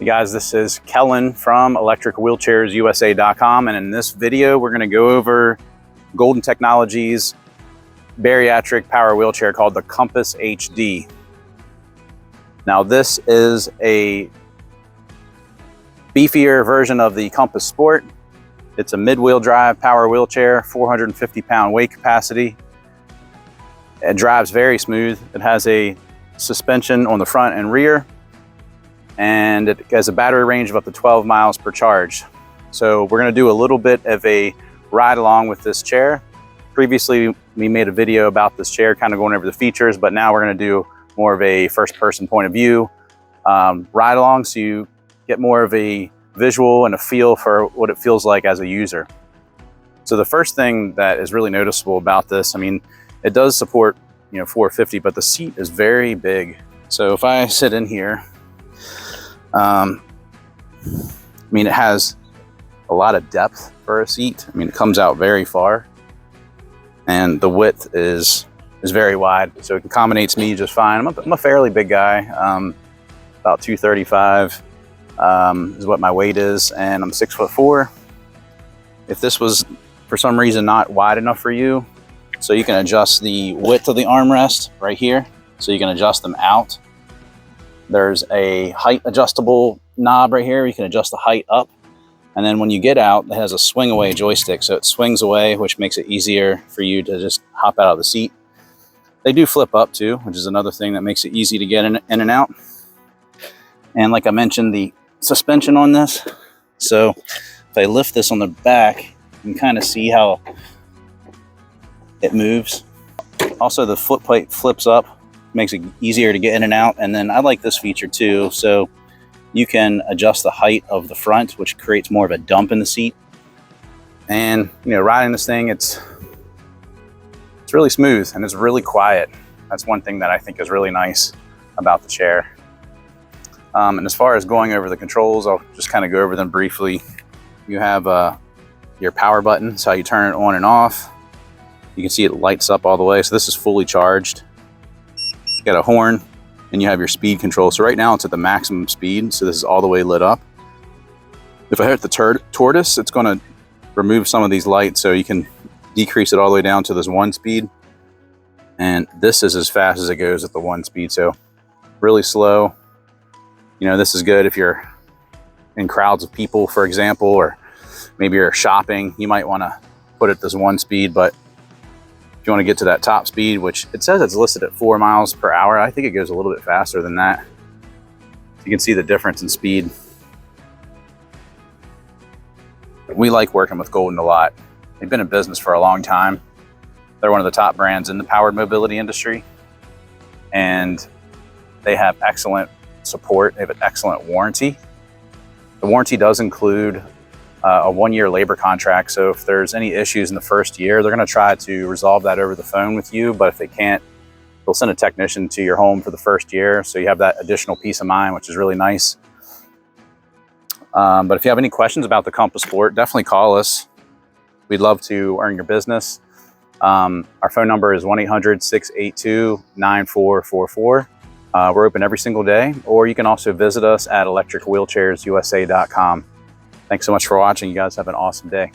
Hey guys, this is Kellen from electricwheelchairsusa.com, and in this video we're going to go over Golden Technologies bariatric power wheelchair called the Compass HD. Now this is a beefier version of the Compass Sport. It's a mid-wheel drive power wheelchair, 450-pound weight capacity. It drives very smooth. It has a suspension on the front and rear, and it has a battery range of up to 12 miles per charge. So we're going to do a little bit of a ride along with this chair. Previously we made a video about this chair, kind of going over the features, but now we're going to do more of a first person point of view ride along, so you get more of a visual and a feel for what it feels like as a user. So the first thing that is really noticeable about this, I mean, it does support 450, but the seat is very big. So if I sit in here, I mean, it has a lot of depth for a seat. I mean, it comes out very far, and the width is very wide, so it accommodates me just fine. I'm a fairly big guy, about 235 is what my weight is, and I'm 6'4". If this was for some reason not wide enough for you, so you can adjust the width of the armrest right here, so you can adjust them out. There's a height adjustable knob right here. You can adjust the height up. And then when you get out, it has a swing away joystick. So it swings away, which makes it easier for you to just hop out of the seat. They do flip up too, which is another thing that makes it easy to get in and out. And like I mentioned, the suspension on this. So if I lift this on the back, you can kind of see how it moves. Also, the foot plate flips up, makes it easier to get in and out. And then I like this feature too. So you can adjust the height of the front, which creates more of a dump in the seat. And riding this thing, it's really smooth and it's really quiet. That's one thing that I think is really nice about the chair. And as far as going over the controls, I'll just kind of go over them briefly. You have your power button, so how you turn it on and off. You can see it lights up all the way. So this is fully charged. You got a horn, and you have your speed control. So right now it's at the maximum speed, so this is all the way lit up. If I hit the tortoise, it's going to remove some of these lights, so you can decrease it all the way down to this 1 speed. And this is as fast as it goes at the 1 speed, so really slow. This is good if you're in crowds of people, for example, or maybe you're shopping. You might want to put it this 1 speed, but if you want to get to that top speed, which it says it's listed at 4 miles per hour, I think it goes a little bit faster than that. You can see the difference in speed. We like working with Golden a lot. They've been in business for a long time. They're one of the top brands in the powered mobility industry, and they have excellent support. They have an excellent warranty. The warranty does include a 1-year labor contract. So if there's any issues in the first year, they're going to try to resolve that over the phone with you. But if they can't, they'll send a technician to your home for the first year. So you have that additional peace of mind, which is really nice. But if you have any questions about the Compass Sport, definitely call us. We'd love to earn your business. Our phone number is 1-800-682-9444. We're open every single day, or you can also visit us at electricwheelchairsusa.com. Thanks so much for watching. You guys have an awesome day.